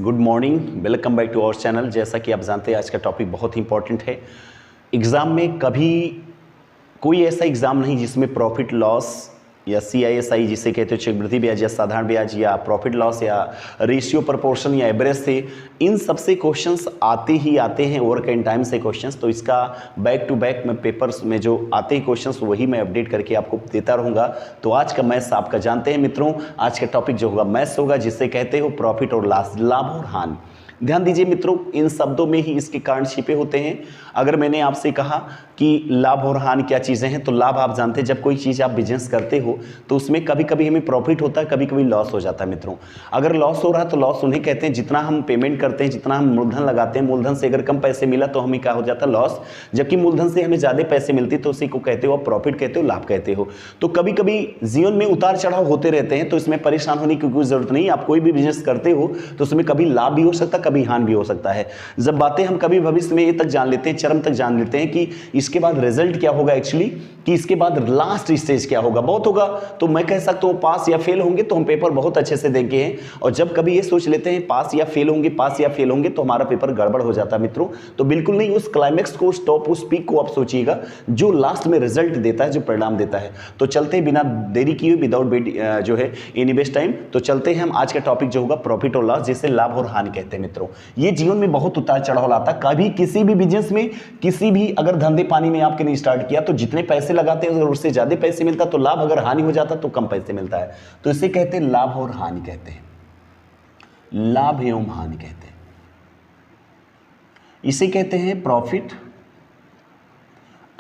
Good morning, welcome back to our channel. जैसा कि आप जानते हैं आज का टॉपिक बहुत ही इंपॉर्टेंट है। एग्ज़ाम में कभी कोई ऐसा एग्ज़ाम नहीं जिसमें प्रॉफिट लॉस या CISI जिसे कहते हो चक्रवृद्धि ब्याज या साधारण ब्याज या प्रॉफिट लॉस या रेशियो प्रपोर्शन या एवरेज से, इन सबसे क्वेश्चंस आते ही आते हैं। वर्क एंड टाइम से क्वेश्चंस, तो इसका बैक टू बैक में पेपर्स में जो आते हैं क्वेश्चंस वही मैं अपडेट करके आपको देता रहूँगा। तो आज का मैथ्स आपका जानते हैं मित्रों, आज का टॉपिक जो होगा मैथ्स होगा, जिसे कहते हो प्रॉफिट और लॉस, लाभ और हानि। ध्यान दीजिए मित्रों, इन शब्दों में ही इसके कारण छिपे होते हैं। अगर मैंने आपसे कहा कि लाभ और हानि क्या चीज़ें हैं, तो लाभ आप जानते हैं, जब कोई चीज़ आप बिजनेस करते हो तो उसमें कभी कभी हमें प्रॉफिट होता है, कभी कभी लॉस हो जाता है मित्रों। अगर लॉस हो रहा है तो लॉस उन्हें कहते हैं जितना हम पेमेंट करते हैं, जितना हम मूलधन लगाते हैं, मूलधन से अगर कम पैसे मिला तो हमें क्या हो जाता है, लॉस। जबकि मूलधन से हमें ज़्यादा पैसे मिलती तो उसी को कहते हो आप प्रॉफिट कहते हो, लाभ कहते हो। तो कभी कभी जीवन में उतार चढ़ाव होते रहते हैं, तो इसमें परेशान होने की कोई जरूरत नहीं। आप कोई भी बिजनेस करते हो तो उसमें कभी लाभ भी हो सकता है, कभी हानि भी हो सकता है। जब बातें हम कभी भविष्य में ये तक जान लेते हैं, चरम तक जान लेते हैं कि इसके बाद रिजल्ट क्या होगा, एक्चुअली कि इसके बाद लास्ट स्टेज क्या होगा, बहुत होगा तो मैं कह सकता हूँ पास या फेल होंगे, तो हम पेपर बहुत अच्छे से देंगे हैं। और जब कभी ये सोच लेते हैं पास या फेल होंगे, पास या फेल होंगे, तो हमारा पेपर गड़बड़ हो जाता है मित्रों। तो बिल्कुल नहीं, उस क्लाइमेक्स को, उस टॉप, उस पीक को आप सोचिएगा जो लास्ट में रिजल्ट देता है, जो परिणाम देता है। तो चलते हैं बिना देरी किए, विदाउट जो है एनी वेस्ट टाइम, तो चलते हैं हम। आज का टॉपिक जो होगा प्रॉफिट और लॉस, जिसे लाभ और हानि कहते हैं मित्रों। ये जीवन में बहुत उतार चढ़ाव आता है। कभी किसी भी बिजनेस में, किसी भी अगर धंधे पानी में आपके ने स्टार्ट किया तो जितने पैसे लगाते हैं अगर उससे ज्यादा पैसे मिलता तो लाभ, अगर हानि हो जाता तो कम पैसे मिलता है। तो इसे कहते हैं लाभ और हानि कहते हैं, लाभ एवं हानि कहते हैं। इसे कहते हैं प्रॉफिट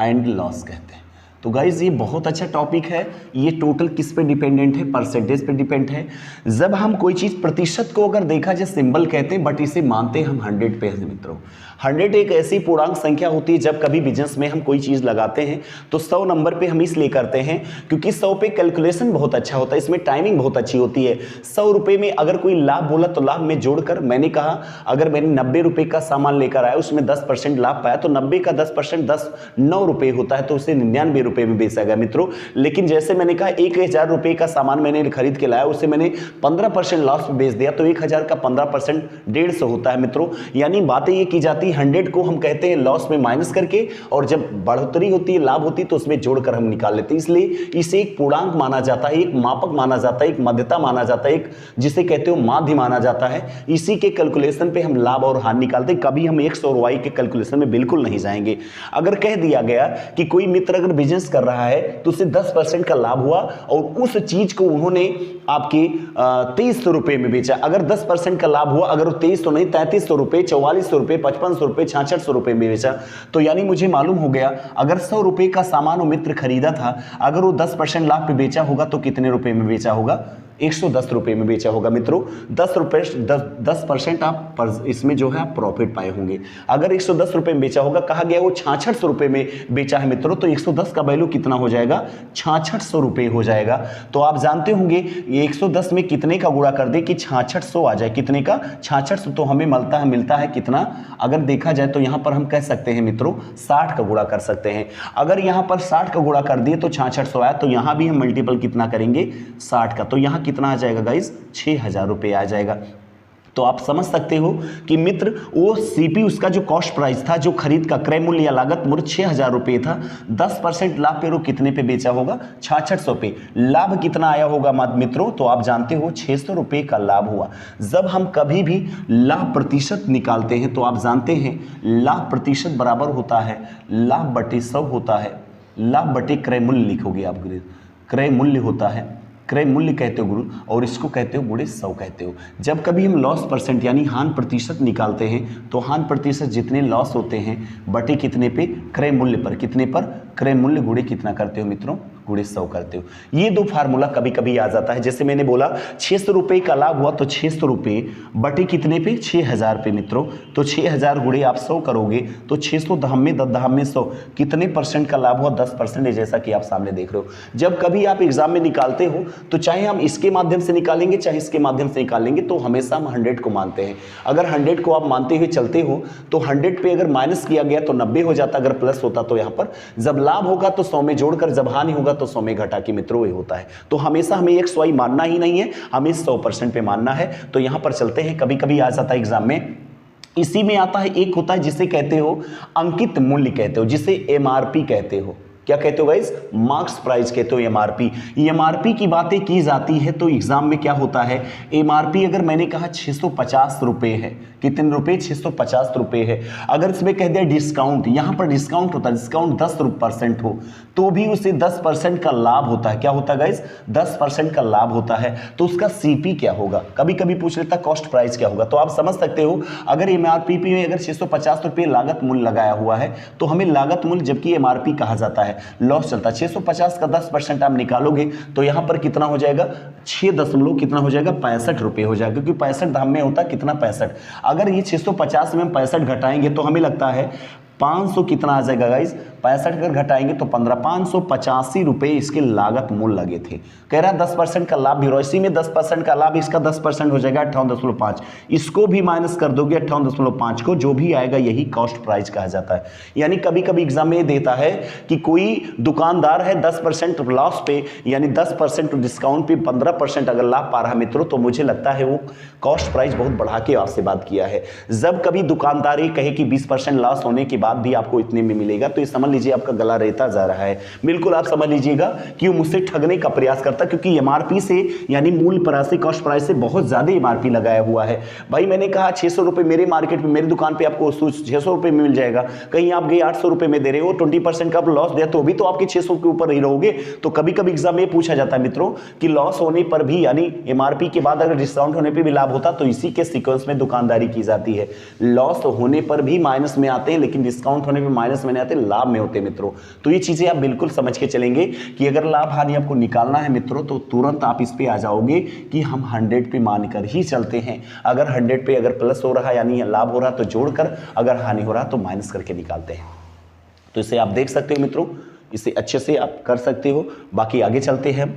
एंड लॉस कहते हैं। तो गाइज ये बहुत अच्छा टॉपिक है। ये टोटल किस पे डिपेंडेंट है, परसेंटेज पे डिपेंड है। जब हम कोई चीज प्रतिशत को अगर देखा जाए, सिंबल कहते हैं, बट इसे मानते हैं हम 100 पे हैं मित्रों। 100 एक ऐसी पूर्णांक संख्या होती है, जब कभी बिजनेस में हम कोई चीज लगाते हैं तो 100 नंबर पे हम इसलिए करते हैं क्योंकि 100 पे कैलकुलेशन बहुत अच्छा होता है, इसमें टाइमिंग बहुत अच्छी होती है। 100 रुपए में अगर कोई लाभ बोला तो लाभ में जोड़कर, मैंने कहा अगर मैंने 90 रुपए का सामान लेकर आया, उसमें 10% लाभ पाया, तो 90 का 10% 9 रुपए होता है, तो उसे 99 रुपए में बेचा गया मित्रों। लेकिन जैसे मैंने कहा 1000 रुपए का सामान मैंने खरीद के लाया, उसे मैंने 15% लॉस में बेच दिया, तो 1000 का 15% 150 होता है मित्रों। यानी बातें ये की जाती है, 100 को हम कहते हैं लॉस में माइनस करके, और जब बढ़ोतरी होती है, लाभ होती है, तो उसमें जोड़कर हम निकाल लेते हैं। इसलिए इसे एक पूर्णांक माना जाता है, एक मापक माना जाता है, एक मध्यता माना जाता है, एक जिसे कहते हो माध्य माना जाता है। इसी के कैलकुलेशन पे हम लाभ और हानि निकालते हैं। कभी हम एक्स और वाई के कैलकुलेशन में बिल्कुल नहीं जाएंगे। अगर कह दिया गया कि कोई मित्र अगर बिजनेस कर रहा है तो उसे 10% का लाभ हुआ और उस चीज को उन्होंने आपके 2300 रुपए में बेचा। अगर 10% का लाभ हुआ, अगर वो 2300 नहीं 3300 रुपए, 4400 रुपए, 5500 रुपए, 6600 रुपए में बेचा, तो यानी मुझे मालूम हो गया अगर 100 रुपए का सामान वो मित्र खरीदा था, अगर वो 10% लाभ पे बेचा होगा तो कितने रुपए में बेचा होगा, 110 रुपए में बेचा होगा मित्रों। 10% आप इसमें जो है आप प्रॉफिट पाए होंगे। अगर 110 रुपए में बेचा होगा, कहा गया वो 6600 रुपए में बेचा है मित्रों, तो 110 का वैल्यू कितना हो जाएगा, 6600 रुपए हो जाएगा। तो आप जानते होंगे ये 110 में कितने का गुणा कर दे कि 6600 आ जाए, कितने का, 6600, तो हमें मिलता है कितना, अगर देखा जाए तो यहां पर हम कह सकते हैं मित्रों 60 का गुणा कर सकते हैं। अगर यहां पर 60 का गुणा कर दिए तो 6600 आया, तो यहां भी हम मल्टीपल कितना करेंगे, 60 का, तो यहां कितना आ जाएगा गाइस, 6000 रुपए आ जाएगा। तो आप समझ सकते हो कि मित्र वो सीपी, उसका जो कॉस्ट प्राइस था, जो खरीद का क्रय मूल्य या लागत मूल्य 6000 रुपए था, 10% लाभ पे वो कितने पे बेचा होगा, 6600 पे। लाभ कितना आया होगा मित्रों, तो आप जानते हो 600 रुपए का लाभ हुआ। जब हम कभी भी लाभ प्रतिशत निकालते हैं तो आप जानते हैं लाभ प्रतिशत बराबर होता है लाभ बटे 100 होता है, लाभ बटे क्रय मूल्य लिखोगे आप, क्रय मूल्य होता है, क्रय मूल्य कहते हो गुरु, और इसको कहते हो गुणे 100 कहते हो। जब कभी हम लॉस परसेंट यानी हानि प्रतिशत निकालते हैं तो हानि प्रतिशत जितने लॉस होते हैं बटे कितने पे, क्रय मूल्य पर, कितने पर, क्रय मूल्य गुणे कितना करते हो मित्रों, गुणे 100 करते हो। ये दो फार्मूला कभी कभी आ जाता है। जैसे मैंने बोला 600 रुपए का लाभ हुआ, तो 600 रुपए बटे कितने पे, 6000 पे मित्रों, तो 6000 गुणे आप 100 करोगे तो 600 दहम में 100 कितने परसेंट का लाभ हुआ, 10%, जैसा कि आप सामने देख रहे हो। जब कभी आप एग्जाम में निकालते हो तो चाहे हम इसके माध्यम से निकालेंगे चाहे इसके माध्यम से निकालेंगे, तो हमेशा हम 100 को मानते हैं। अगर 100 को आप मानते हुए चलते हो तो 100 पे अगर माइनस किया गया तो 90 हो जाता, अगर प्लस होता तो यहाँ पर जब लाभ होगा तो 100 में जोड़कर, जब हानि होगा होगा तो 100 में घटा के मित्रों ये होता है। तो हमेशा हमें XY मानना ही नहीं है, हमें 100% पे मानना है। तो यहां पर चलते हैं, कभी कभी आ जाता है एग्जाम में, इसी में आता है एक होता है जिसे कहते हो अंकित मूल्य कहते हो, जिसे MRP कहते हो। क्या कहते हो गाइस? मार्क्स प्राइस कहते हो, MRP। MRP की बातें की जाती है तो एग्जाम में क्या होता है, MRP अगर मैंने कहा 650 रुपए है, कितने रुपए? 650 रुपए है। अगर इसमें कह दिया डिस्काउंट, यहां पर डिस्काउंट होता है, डिस्काउंट 10% हो तो भी उसे 10% का लाभ होता है। क्या होता है गाइस? 10% का लाभ होता है। तो उसका CP क्या होगा? कभी कभी पूछ लेता कॉस्ट प्राइस क्या होगा। तो आप समझ सकते हो, अगर MRP में अगर 650 रुपए लागत मूल्य लगाया हुआ है तो हमें लागत मूल्य, जबकि MRP कहा जाता है, लॉस चलता है, 650 का 10% आप निकालोगे तो यहां पर कितना हो जाएगा? 6 दशमलव कितना हो जाएगा? 65 रुपए हो जाएगा, क्योंकि 65 दाम में होता है कितना? 65। अगर ये 650 में हम 65 घटाएंगे तो हमें लगता है 500 कितना आ जाएगा गाइस? 65 अगर घटाएंगे तो 15, 585 रुपए इसके लागत मूल्य लगे थे। कह रहा है 10% का लाभ भी, और इसी में 10% का लाभ, इसका 10% हो जाएगा 58.5। इसको भी माइनस कर दोगे 58.5 को, जो भी आएगा यही कॉस्ट प्राइस कहा जाता है। यानी कभी कभी एग्जाम में देता है कि कोई दुकानदार है 10% लॉस पे, यानी 10% डिस्काउंट पे 15% अगर लाभ पा रहा है मित्रों, तो मुझे लगता है वो कॉस्ट प्राइस बहुत बढ़ा के आपसे बात किया है। जब कभी दुकानदार ये कहे कि 20% लॉस होने के बाद भी आपको इतने में मिलेगा, तो ये समझ लीजिए आपका गला रहता जा रहा है। बिल्कुल आप समझ लीजिएगा कि वो मुझसे ठगने का प्रयास करता, क्योंकि MRP से यानी मूल प्राइस से, कॉस्ट प्राइस से बहुत ज्यादा MRP लगाया हुआ है। भाई मैंने कहा 600 रुपए मेरे मार्केट में, मेरी दुकान पे आपको 600 रुपए में मिल जाएगा, कहीं आप गए 800 रुपए में दे रहे हो, 20% का आप लॉस दिया तो भी तो आपके 600 के ऊपर ही रहोगे। तो कभी कभी एग्जाम में पूछा जाता है मित्रों कि लॉस होने पर भी, यानी MRP के बाद अगर डिस्काउंट होने पर भी लाभ होता, तो इसी के सीक्वेंस में दुकानदारी की जाती है। लॉस होने पर भी माइनस में आते हैं, लेकिन डिस्काउंट होने पर माइनस में नहीं आते, लाभ में होते मित्रों। तो ये चीजें आप बिल्कुल समझ के चलेंगे कि अगर लाभ हानि आपको निकालना है मित्रों, तो तुरंत आप इस पे आ जाओगे कि हम 100 पे मानकर ही चलते हैं। अगर 100 पे अगर प्लस हो रहा है यानी लाभ हो रहा तो जोड़कर, अगर हानि हो रहा तो माइनस करके निकालते हैं। तो इसे आप देख सकते हो मित्रों, इसे अच्छे से आप कर सकते हो। बाकी आगे चलते हैं।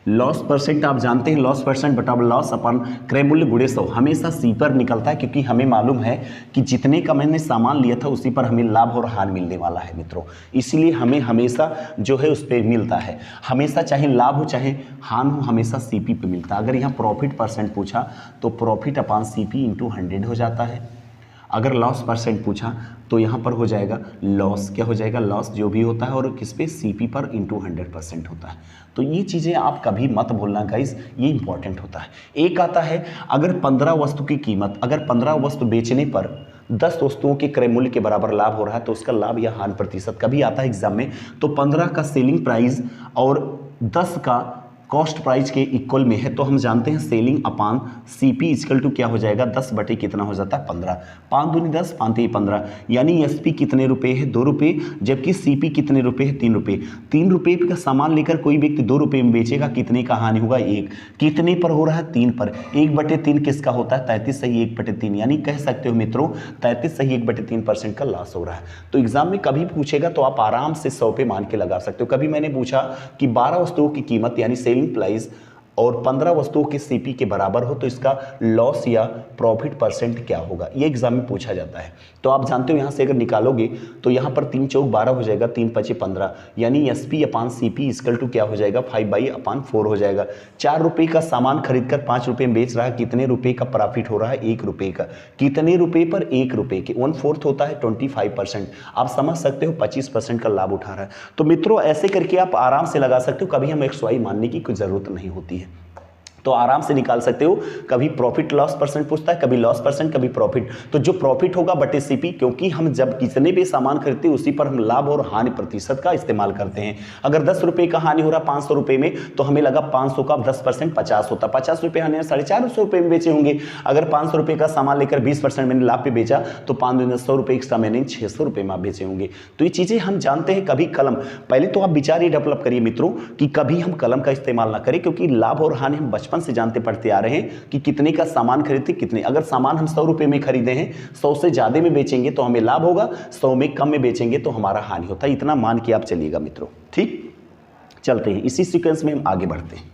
लॉस परसेंट आप जानते हैं, लॉस परसेंट बटा लॉस अपन क्रय मूल्य गुणे 100 हमेशा C पर निकलता है, क्योंकि हमें मालूम है कि जितने का मैंने सामान लिया था उसी पर हमें लाभ और हानि मिलने वाला है मित्रों। इसलिए हमें हमेशा जो है उस पर मिलता है, हमेशा चाहे लाभ हो चाहे हानि हो, हमेशा CP पे मिलता है। अगर यहाँ प्रॉफिट परसेंट पूछा तो प्रॉफिट अपान CP इंटू 100 हो जाता है। अगर लॉस परसेंट पूछा तो यहाँ पर हो जाएगा लॉस, क्या हो जाएगा? लॉस जो भी होता है, और किस पे? CP पर इंटू 100% होता है। तो ये चीज़ें आप कभी मत भूलना गाइस, ये इंपॉर्टेंट होता है। एक आता है अगर 15 वस्तु की कीमत, अगर 15 वस्तु बेचने पर 10 वस्तुओं के क्रय मूल्य के बराबर लाभ हो रहा है तो उसका लाभ या हानि प्रतिशत कभी आता है एग्जाम में। तो 15 का सेलिंग प्राइस और 10 का कॉस्ट प्राइस के इक्वल में है, तो हम जानते हैं selling upon CP equal to क्या हो जाएगा? 10 बटे कितना हो जाता है? 15। 5 दूनी 10, 5 3 15, यानी SP कितने रुपए है? 2 रुपए, जबकि CP कितने रुपए है? 3 रुपए। 3 रुपए का सामान लेकर कोई व्यक्ति 2 रुपए में बेचेगा, कितने का हानि होगा? 1। कितने पर हो रहा है? 3 पर। 1/3 किसका होता है? 33 सही 1/3, यानी कह सकते हो मित्रों 33 सही 1/3% का लॉस हो रहा है। तो एग्जाम में कभी पूछेगा तो आप आराम से 100 पे मान के लगा सकते हो। कभी मैंने पूछा कि 12 वस्तुओं की कीमत यानी सेलिंग प्राइस और 15 वस्तुओं के CP के बराबर हो तो इसका लॉस या प्रॉफिट परसेंट क्या होगा? ये एग्जाम में पूछा जाता है। तो आप जानते हो यहां से अगर निकालोगे तो यहां पर 3 चौक 12 हो जाएगा, 3 पचे 15, यानी SP upon CP equal to क्या हो जाएगा? 5/4 हो जाएगा। 4 रुपए का सामान खरीदकर 5 रुपए में बेच रहा है, कितने रुपए का प्रॉफिट हो रहा है? 1 रुपए का। कितने रुपए पर? 1 रुपए के। 1/4 होता है 25%। आप समझ सकते हो 25% का लाभ उठा रहा है। तो मित्रों ऐसे करके आप आराम से लगा सकते हो, कभी हम XY मानने की कोई जरूरत नहीं होती है। तो आराम से निकाल सकते हो। कभी प्रॉफिट लॉस परसेंट पूछता है, कभी लॉस परसेंट, कभी प्रॉफिट। तो जो प्रॉफिट होगा बटे CP, क्योंकि हम जब कितने भी सामान खरीदते हैं उसी पर हम लाभ और हानि प्रतिशत का इस्तेमाल करते हैं। अगर 10 रुपए का हानि हो रहा 500 रुपए में, तो हमें लगा 500 का 10% 50 होता। 50 रुपए हानि 450 रुपए में बेचे होंगे। अगर 500 रुपए का सामान लेकर 20% मैंने लाभ पे बेचा तो 5 रुपए एक्स्ट्रा मैंने 600 रुपए में बेचे होंगे। तो ये चीजें हम जानते हैं। कभी कलम, पहले तो आप विचार ये डेवलप करिए मित्रों कि कभी हम कलम का इस्तेमाल ना करें, क्योंकि लाभ और हानि हम बचपन से जानते पढ़ते आ रहे हैं कि कितने का सामान खरीदते कितने। अगर सामान हम 100 रुपए में खरीदे हैं, 100 से ज्यादा में बेचेंगे तो हमें लाभ होगा, 100 में कम में बेचेंगे तो हमारा हानि होता है। इतना मान के आप चलिएगा मित्रों। ठीक, चलते हैं इसी सीक्वेंस में हम आगे बढ़ते हैं।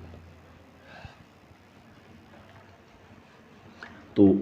तो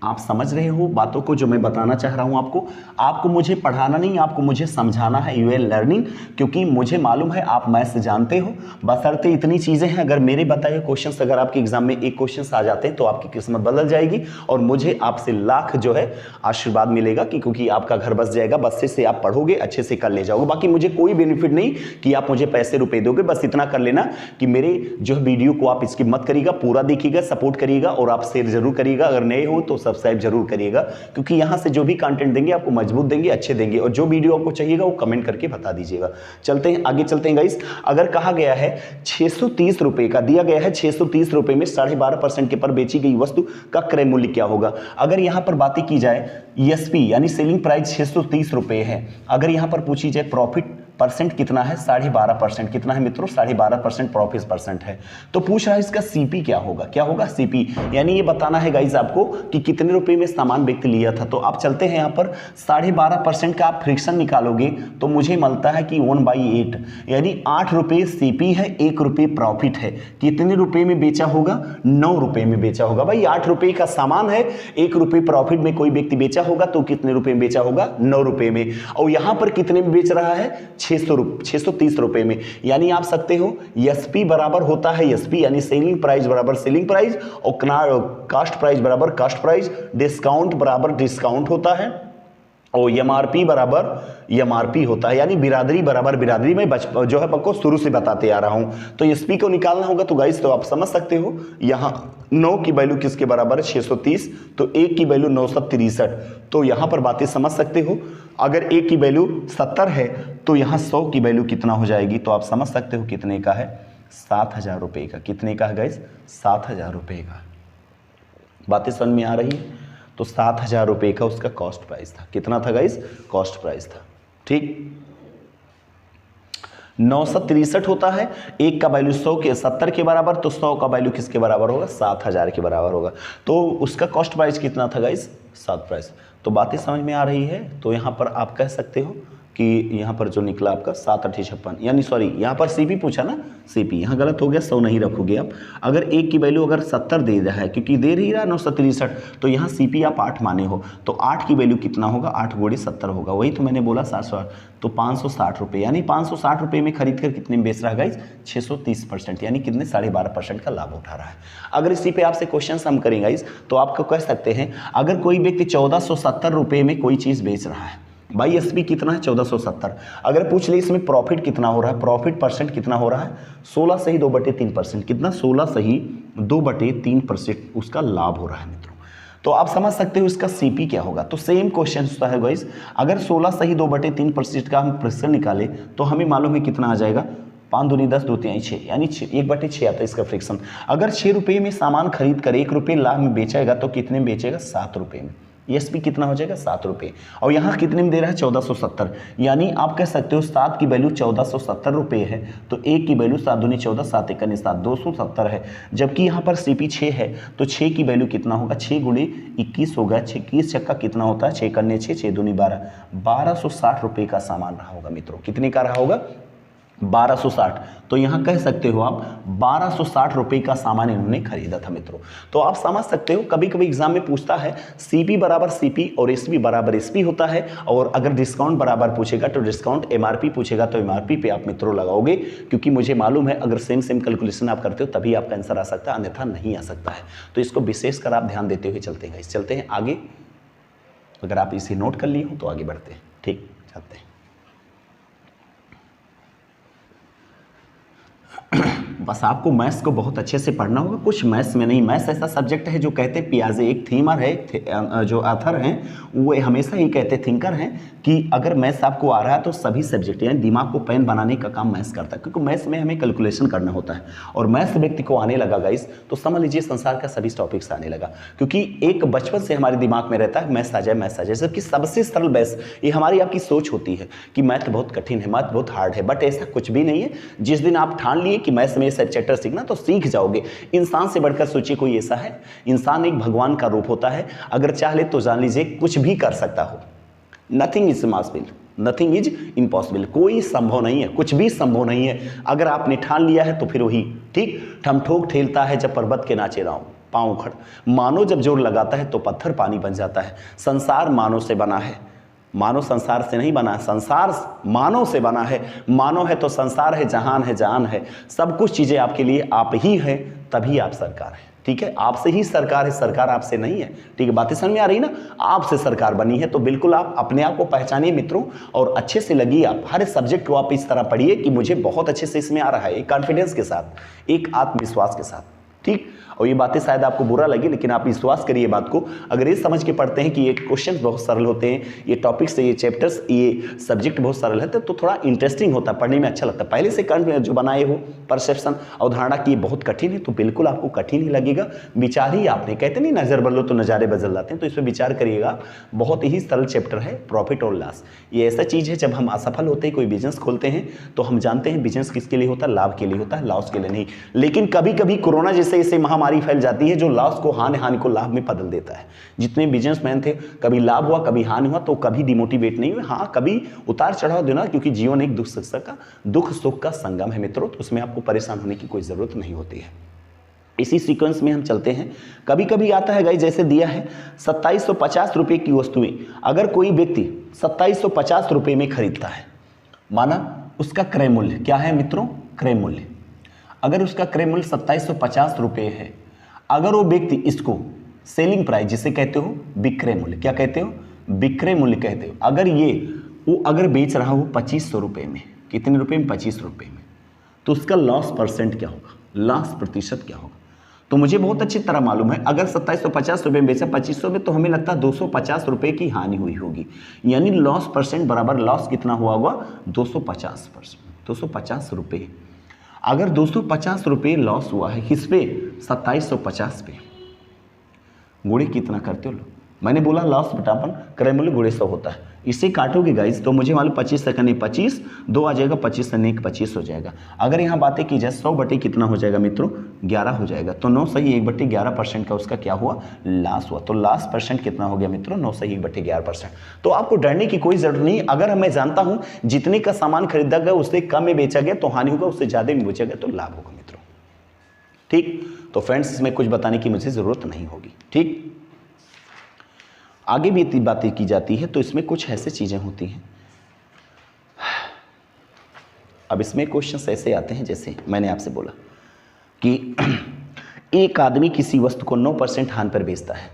आप समझ रहे हो बातों को जो मैं बताना चाह रहा हूं आपको? आपको मुझे पढ़ाना नहीं, आपको मुझे समझाना है। यू आर लर्निंग, क्योंकि मुझे मालूम है आप मैथ्स जानते हो। बशर्ते इतनी चीज़ें हैं, अगर मेरे बताए हुए क्वेश्चंस अगर आपके एग्जाम में एक क्वेश्चन आ जाते हैं तो आपकी किस्मत बदल जाएगी और मुझे आपसे लाख जो है आशीर्वाद मिलेगा कि क्योंकि आपका घर बस जाएगा, बस से आप पढ़ोगे, अच्छे से कर ले जाओगे। बाकी मुझे कोई बेनिफिट नहीं कि आप मुझे पैसे रुपए दोगे, बस इतना कर लेना कि मेरे जो वीडियो को आप स्किप मत करिएगा, पूरा देखिएगा, सपोर्ट करिएगा और आप शेयर जरूर करिएगा। अगर नए हो तो सब्सक्राइब जरूर करिएगा, क्योंकि यहां से जो भी कंटेंट देंगे आपको मजबूत देंगे, अच्छे देंगे। और जो वीडियो आपको चाहिएगा वो कमेंट करके बता दीजिएगा। चलते हैं आगे, चलते हैं गाइस। अगर कहा गया है 630 रुपए का दिया गया है, 630 रुपए में 12.5% के पर बेची गई वस्तु का क्रय मूल्य क्या होगा? अगर यहां पर बातें की जाए एसपी यानी सेलिंग प्राइस 630 रुपए है, अगर यहां पर पूछी जाए प्रॉफिट परसेंट कितना है, 12.5%। कितना है मित्रों? 12.5% प्रॉफिट परसेंट है। तो पूछ रहा है इसका सीपी क्या होगा? क्या होगा सीपी? यानी ये बताना है गाइज आपको कि कितने रुपए में सामान व्यक्ति लिया था। तो आप चलते हैं यहाँ पर 12.5% का आप फ्रिक्शन निकालोगे तो मुझे मिलता है कि 1/8 यानी 8 रुपए सीपी है, 1 रुपए प्रॉफिट है। कितने रुपए में बेचा होगा? 9 रुपए में बेचा होगा। भाई 8 रुपए का सामान है, 1 रुपए प्रॉफिट में कोई व्यक्ति बेचा होगा तो कितने रुपए में बेचा होगा? 9 रुपए में। और यहां पर कितने में बेच रहा है? 630 रुपए में। यानी आप सकते हो एसपी बराबर होता है एसपी यानी सेलिंग प्राइस बराबर सेलिंग प्राइस और कास्ट प्राइस बराबर कास्ट प्राइस, डिस्काउंट बराबर डिस्काउंट होता है और एमआरपी बराबर एमआरपी होता है, यानी बिरादरी बराबर बिरादरी। में जो है आपको शुरू से बताते आ रहा हूं। तो एसपी को निकालना होगा तो गाइस तो आप समझ सकते हो यहां 9 की वैल्यू किसके बराबर है? 630। तो 1 की वैल्यू 963। तो यहां पर बातें समझ सकते हो। अगर 1 की वैल्यू 70 है तो यहां 100 की वैल्यू कितना हो जाएगी? तो आप समझ सकते हो कितने का है? 7,000 रुपए का। कितने का है गाइस? 7,000 रुपए का। बातें समझ में आ रही है? तो 7,000 रुपए का उसका कॉस्ट प्राइस था। कितना था गाइस? कॉस्ट प्राइस था। ठीक, 963 होता है, 1 का वैल्यू 70 के बराबर, तो 100 का वैल्यू किसके बराबर होगा? 7,000 के बराबर होगा। तो उसका कॉस्ट प्राइस कितना था गाइस? 7 प्राइस। तो बातें समझ में आ रही है? तो यहाँ पर आप कह सकते हो कि यहाँ पर जो निकला आपका 7×8=56, यानी सॉरी यहाँ पर सीपी पूछा ना, सीपी यहाँ गलत हो गया, 100 नहीं रखोगे आप। अगर 1 की वैल्यू अगर 70 दे रहा है, क्योंकि दे ही रहा 963, तो यहाँ सीपी आप 8 माने हो, तो 8 की वैल्यू कितना होगा? 8 × 70 होगा। वही तो मैंने बोला 760, तो 560 रुपये, यानी 560 रुपये में खरीद कर कितने में बेच रहा है गाइज? 630%, यानी कितने? 12.5% का लाभ उठा रहा है। अगर इसी पे आपसे क्वेश्चन हम करें गाइज, तो आपको कह सकते हैं अगर कोई व्यक्ति 1470 रुपये में कोई चीज़ बेच रहा है, भाई एसपी कितना है? 1470। अगर पूछ ले इसमें प्रॉफिट कितना हो रहा है, प्रॉफिट परसेंट कितना हो रहा है? 16 सही 2/3%। कितना? 16 सही 2/3% उसका लाभ हो रहा है मित्रों। तो आप समझ सकते हो इसका सीपी क्या होगा। तो सेम क्वेश्चन होता है गाइस, अगर 16 सही 2/3% का हम फ्रिक्शन निकाले तो हमें मालूम है कितना आ जाएगा? 5 दूनी 10, 2 3 6, यानी 1/6 आता है इसका फ्रिक्शन। अगर 6 रुपये में सामान खरीद कर 1 रुपये लाभ में बेचेगा तो कितने में बेचेगा? 7 रुपये में। एसपी कितना हो जाएगा? 7 रुपये। और यहाँ कितने में दे रहा है? 1470, यानी आप कह सकते हो 7 की वैल्यू 1470 रुपये है, तो 1 की वैल्यू 7 दूनी 14, 7 एकनी 7, 270 है। जबकि यहाँ पर सीपी 6 है, तो 6 की वैल्यू कितना होगा? 6 × 21 होगा, 21 छक्का कितना होता है? 6 करने 6, 6 दूनी 12, 1260 रुपये का सामान रहा होगा मित्रों। कितने का रहा होगा? 1260। तो यहाँ कह सकते हो आप 1260 रुपये का सामान इन्होंने खरीदा था मित्रों। तो आप समझ सकते हो कभी कभी एग्जाम में पूछता है सीपी बराबर सीपी और एसपी बराबर एसपी होता है, और अगर डिस्काउंट बराबर पूछेगा तो डिस्काउंट, एमआरपी पूछेगा तो एमआरपी पे आप मित्रों लगाओगे, क्योंकि मुझे मालूम है अगर सेम कैलकुलेशन आप करते हो तभी आपका आंसर आ सकता है, अन्यथा नहीं आ सकता है। तो इसको विशेष कर आप ध्यान देते हुए चलते हैं। चलते हैं आगे, अगर आप इसे नोट कर लिए हो तो आगे बढ़ते हैं। ठीक, चलते हैं। बस आपको मैथ्स को बहुत अच्छे से पढ़ना होगा, कुछ मैथ्स में नहीं। मैथ्स ऐसा सब्जेक्ट है जो कहते हैं पियाजे एक थीमर है, जो ऑथर हैं वो हमेशा ही कहते थिंकर हैं कि अगर मैथ्स आपको आ रहा है तो सभी सब्जेक्ट यानी दिमाग को पेन बनाने का काम मैथ्स करता है, क्योंकि मैथ्स में हमें कैलकुलेशन करना होता है। और मैथ्स व्यक्ति को आने लगा गाइस तो समझ लीजिए संसार का सभी टॉपिक्स आने लगा, क्योंकि एक बचपन से हमारे दिमाग में रहता है मैथ्स आ जाए, मैथ्स आ जाए। जबकि सबसे सरल बेस ये हमारी आपकी सोच होती है कि मैथ बहुत कठिन है, मैथ बहुत हार्ड है, बट ऐसा कुछ भी नहीं है। जिस दिन आप ठान लिए कि मैथ्स में सब चैप्टर सीखना तो सीख जाओगे। इंसान से बढ़कर सोचिए कोई ऐसा है? इंसान एक भगवान का रूप होता है, अगर चाह ले तो जान लीजिए कुछ भी कर सकता हो। Nothing is impossible, nothing is impossible, कोई संभव नहीं है, कुछ भी संभव नहीं है। अगर आपने ठान लिया है तो फिर वही ठीक ठमठोक ठेलता है जब पर्वत के नाचे राम, पाँव उखड़। मानो जब जोर लगाता है तो पत्थर पानी बन जाता है। संसार मानव से बना है, मानव संसार से नहीं बना है, संसार मानव से बना है। मानव है तो संसार है, जहान है, जान है, सब कुछ चीज़ें आपके लिए आप ही है, तभी आप सरकार है। ठीक है, आपसे ही सरकार है, सरकार आपसे नहीं है। ठीक है, बातें समझ में आ रही ना? आपसे सरकार बनी है, तो बिल्कुल आप अपने आप को पहचानिए मित्रों, और अच्छे से लगिए। आप हर सब्जेक्ट को आप इस तरह पढ़िए कि मुझे बहुत अच्छे से इसमें आ रहा है, एक कॉन्फिडेंस के साथ, एक आत्मविश्वास के साथ। ठीक, और ये बातें शायद आपको बुरा लगे, लेकिन आप विश्वास करिए बात को। अगर ये समझ के पढ़ते हैं कि ये क्वेश्चंस बहुत सरल होते हैं, ये टॉपिक्स से, ये चैप्टर्स, ये सब्जेक्ट बहुत सरल है, तो थोड़ा इंटरेस्टिंग होता है, पढ़ने में अच्छा लगता है। पहले से जो बनाए हो परसेप्शन, अवधारणा की बहुत कठिन है, तो बिल्कुल आपको कठिन ही लगेगा। विचार ही आपने, कहते नहीं नजर बदलो तो नज़ारे बदल जाते हैं, तो इस पर विचार करिएगा। बहुत ही सरल चैप्टर है प्रॉफिट और लॉस। ये ऐसा चीज़ है, जब हम असफल होते हैं, कोई बिजनेस खोलते हैं, तो हम जानते हैं बिजनेस किसके लिए होता है, लाभ के लिए होता है, लॉस के लिए नहीं। लेकिन कभी कभी कोरोना जैसे ऐसे महामारी फैल जाती है जो लॉस को, हानि को लाभ में बदल देता है। जितने बिजनेसमैन थे, कभी लाभ हुआ, कभी हानि हुआ, तो कभी डिमोटिवेट नहीं हुए। हाँ, कभी उतार चढ़ाव देना, क्योंकि जीवन एक दुख सुख का संगम है मित्रों, तो उसमें आपको परेशान होने की कोई जरूरत नहीं होती है। इसी सीक्वेंस में हम चलते हैं। कभी कभी आता है गाइस, जैसे दिया है 2750 रुपये की वस्तुएं, अगर कोई व्यक्ति 2750 रुपये में खरीदता है, माना उसका क्रय मूल्य क्या है मित्रों, क्रय मूल्य, अगर उसका क्रय मूल्य 2750 रुपये है, अगर वो व्यक्ति इसको सेलिंग प्राइस जिसे कहते हो विक्रय मूल्य, क्या कहते हो, विक्रय मूल्य कहते हो, अगर ये वो अगर बेच रहा हो 2500 रुपये में, कितने रुपये में, 25 रुपये में, तो उसका लॉस परसेंट क्या होगा, लॉस प्रतिशत क्या होगा। तो मुझे बहुत अच्छी तरह मालूम है, अगर 2750 रुपये में बेचा 2500 में, तो हमें लगता है 250 रुपये की हानि हुई होगी, यानी लॉस परसेंट बराबर लॉस कितना हुआ होगा, 250%, 250 रुपये। अगर 250 रुपये लॉस हुआ है किस पे, 2750 पे, गुणे कितना करते हो लोग, मैंने बोला लॉस बटापन क्रय मूल्य गुणे 100 होता है। इसे काटोगे गाइस तो मुझे मालूम 25 सेकंड 25, 2 आ जाएगा, 25 से 25 हो जाएगा। अगर यहाँ बातें की जाए 100 बटे कितना हो जाएगा मित्रों, 11 हो जाएगा। तो 9 सही 1/11% का उसका क्या हुआ, लॉस हुआ। तो लॉस परसेंट कितना हो गया मित्रों, 9 सही 1/11%। तो आपको डरने की कोई जरूरत नहीं। अगर मैं जानता हूँ जितने का सामान खरीदा गया उससे कम में बेचा गया तो हानि होगा, उससे ज़्यादा में बेचा गया तो लाभ होगा मित्रों। ठीक, तो फ्रेंड्स इसमें कुछ बताने की मुझे ज़रूरत नहीं होगी। ठीक, आगे भी इतनी बातें की जाती है, तो इसमें कुछ ऐसे चीज़ें होती हैं। अब इसमें क्वेश्चंस ऐसे आते हैं, जैसे मैंने आपसे बोला कि एक आदमी किसी वस्तु को 9% हानि पर बेचता है,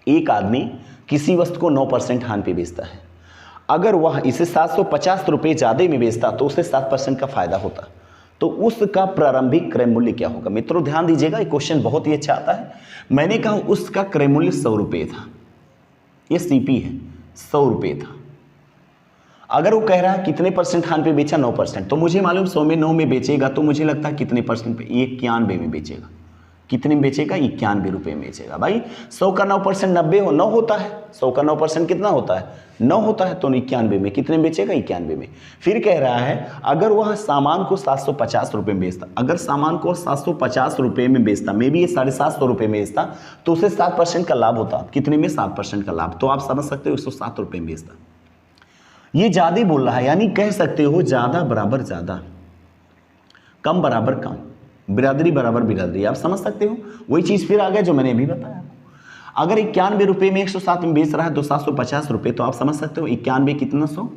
एक आदमी किसी वस्तु को 9% हानि पर बेचता है। अगर वह इसे 750 रुपये ज़्यादा में बेचता तो उसे 7% का फायदा होता, तो उसका प्रारंभिक क्रय मूल्य क्या होगा। मित्रों ध्यान दीजिएगा, ये क्वेश्चन बहुत ही अच्छा आता है। मैंने कहा उसका क्रय मूल्य 100 रुपये था, ये सीपी है, 100 रुपये था। अगर वो कह रहा है कितने परसेंट हानि पे बेचा, 9%, तो मुझे मालूम 100 में 9 में बेचेगा, तो मुझे लगता है कितने परसेंट पे, 91 में बेचेगा। कितने में बेचेगा, 91 रुपये में बेचेगा। भाई 100 का 9% 9 होता है, 100 का 9% कितना होता है, 9 होता है, तो 91 में कितने में बेचेगा, 91 में। फिर कह रहा है अगर वह सामान को 750 रुपये में बेचता, अगर सामान को 750 रुपये में बेचता, मे भी ये 750 रुपये में बेचता, तो उसे 7% का लाभ होता। कितने में, 7% का लाभ। तो आप समझ सकते हो 107 रुपये में बेचता। ये ज़्यादा बोल रहा है, यानी कह सकते हो ज़्यादा बराबर ज़्यादा, कम बराबर कम, बिरादरी बराबर बिरादरी। आप समझ सकते हो, वही चीज़ फिर आ गया जो मैंने अभी बताया। अगर 91 रुपये में 107 में बेच रहा है तो 750 रुपये, तो आप समझ सकते हो 91 कितना, 100,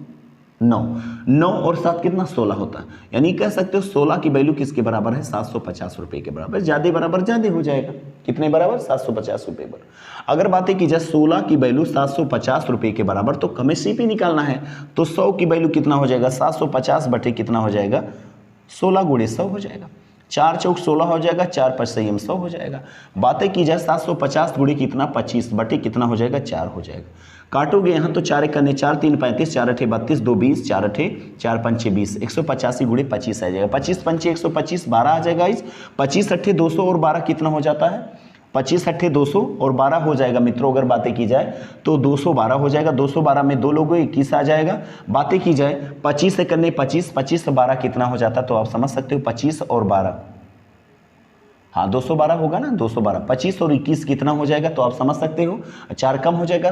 9 और 7 कितना, 16 होता है। यानी कह सकते हो 16 की वैल्यू किसके बराबर है, 750 रुपये के बराबर। ज़्यादा बराबर ज़्यादा हो जाएगा, कितने बराबर, 750 रुपये बराबर। अगर बातें की जाए 16 की वैल्यू 750 रुपये के बराबर, तो हमें सीपी निकालना है, तो 100 की वैल्यू कितना हो जाएगा, 750 बटे कितना हो जाएगा, 16 गुणे 100 हो जाएगा। 4 चौक 16 हो जाएगा, 4 5 संयम 100 हो जाएगा। बातें की जाए 750 गुणे कितना, 25 बटे कितना हो जाएगा, 4 हो जाएगा। काटोगे यहाँ तो 4 करने 4 3 35, 4 8 32, 2 20, 4 8 4 5 20, 185 गुणे 25 आ जाएगा। 25 पंचे 125, 12 आ जाएगा। इस 25 8 200 और 12 कितना हो जाता है, 25 8 200 और 12 हो जाएगा मित्रों। अगर बातें की जाए तो 212 हो जाएगा। 212 में 2 लोगों 21 आ जाएगा। बातें की जाए 25 से करने 25, 25 से 12 कितना हो जाता, तो आप समझ सकते हो 25 और 12, हाँ 212 होगा ना, 212, 25 और 21 कितना हो जाएगा, तो आप समझ सकते हो 4 कम हो जाएगा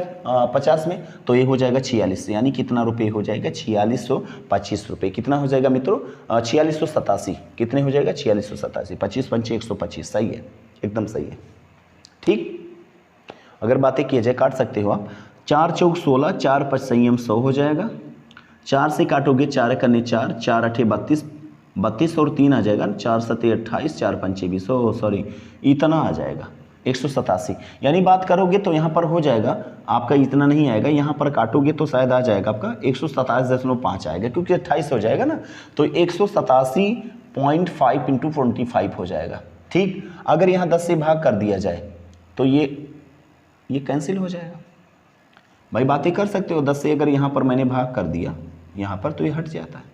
50 में, तो ये हो जाएगा 46, यानी कितना रुपये हो जाएगा, 4625 रुपये। कितना हो जाएगा मित्रों, 4687, कितने हो जाएगा, 4687, 25 पंचे 125, सही है, एकदम सही है। ठीक, अगर बातें किया जाए काट सकते हो आप। 4 चौक 16, 4 5 संयम 100 हो जाएगा। 4 से काटोगे 4 कन्ने 4, 4 8 32, 32 और 3 आ जाएगा, 4 7 28, 4 5 20, सॉरी इतना आ जाएगा 187। यानी बात करोगे तो यहाँ पर हो जाएगा आपका, इतना नहीं आएगा, यहाँ पर काटोगे तो शायद आ जाएगा आपका 127.5 आएगा, क्योंकि 28 हो जाएगा ना, तो 187.5 इंटू 25 हो जाएगा। ठीक, अगर यहाँ 10 से भाग कर दिया जाए तो ये कैंसिल हो जाएगा। भाई बातें कर सकते हो, 10 से अगर यहाँ पर मैंने भाग कर दिया यहाँ पर तो ये हट जाता है।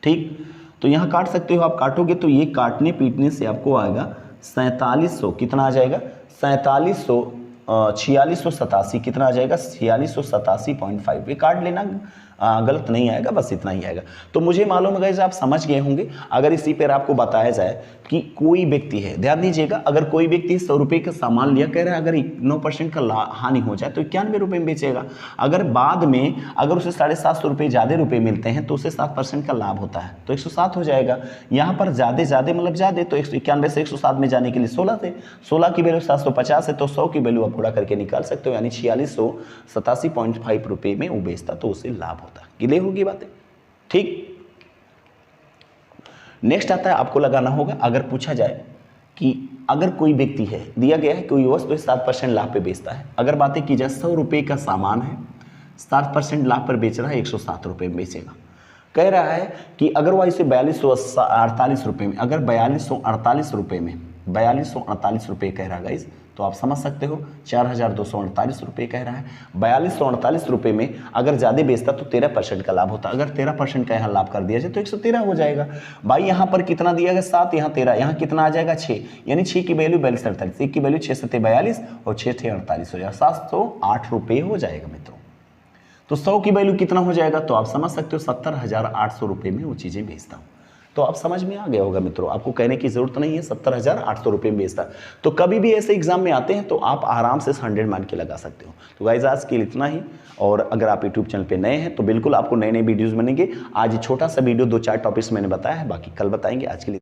ठीक, तो यहाँ काट सकते हो आप, काटोगे तो ये काटने पीटने से आपको आएगा 4700, कितना आ जाएगा 4687, कितना आ जाएगा 4687.5। ये काट लेना गलत नहीं आएगा, बस इतना ही आएगा। तो मुझे मालूम है गाइस आप समझ गए होंगे। अगर इसी पर आपको बताया जाए कि कोई व्यक्ति है, ध्यान दीजिएगा, अगर कोई व्यक्ति 100 रुपये का सामान लिया, कह रहा है अगर 9% का हानि हो जाए तो 91 रुपये में बेचेगा। अगर बाद में अगर उसे 750 रुपये ज़्यादा रुपये मिलते हैं तो उसे 7% का लाभ होता है, तो 107 हो जाएगा। यहाँ पर ज़्यादा मतलब ज़्यादा, तो 91 से 107 में जाने के लिए 16 थे, 16 की वैल्यू 750 है, तो 100 की वैल्यू आप उड़ा करके निकाल सकते हो, यानी 4687.5 रुपये में वो बेचता तो उसे लाभ होता। क्लियर होगी बातें? ठीक, नेक्स्ट आता है आपको लगाना होगा, अगर पूछा जाए कि अगर कोई व्यक्ति है, दिया गया है कोई वस्तु 7% लाभ पे बेचता है, अगर बातें की जाए 100 रुपये का सामान है, 7% लाभ पर बेच रहा है, 107 रुपये में बेचेगा। कह रहा है कि अगर वह इसे 4248 रुपये में, अगर 4248 रुपये में 4248 रुपये कह रहा है गाइस, तो आप समझ सकते हो 4248 रुपये कह रहा है। 4248 रुपये में अगर ज़्यादा बेचता तो 13% का लाभ होता, अगर 13% का यहाँ लाभ कर दिया जाए तो 113 हो जाएगा। भाई यहाँ पर कितना दिया गया 7, यहाँ 13, यहाँ कितना आ जाएगा 6, यानी 6 की वैल्यू 4248, 1 की वैल्यू 6 7 42 और 6 6 48 हो जाएगा, 708 रुपये हो जाएगा मित्रों। तो 100 की वैल्यू कितना हो जाएगा, तो आप समझ सकते हो 70,800 रुपये में वो चीज़ें बेचता हूँ। तो आप समझ में आ गया होगा मित्रों, आपको कहने की जरूरत नहीं है, 70,800 रुपये में बेचता। तो कभी भी ऐसे एग्जाम में आते हैं तो आप आराम से 100 मान के लगा सकते हो। तो गाइस आज के लिए इतना ही, और अगर आप यूट्यूब चैनल पे नए हैं तो बिल्कुल आपको नए वीडियोज़ बनेंगे। आज छोटा सा वीडियो 2-4 टॉपिक्स मैंने बताया है, बाकी कल बताएंगे। आज के लिए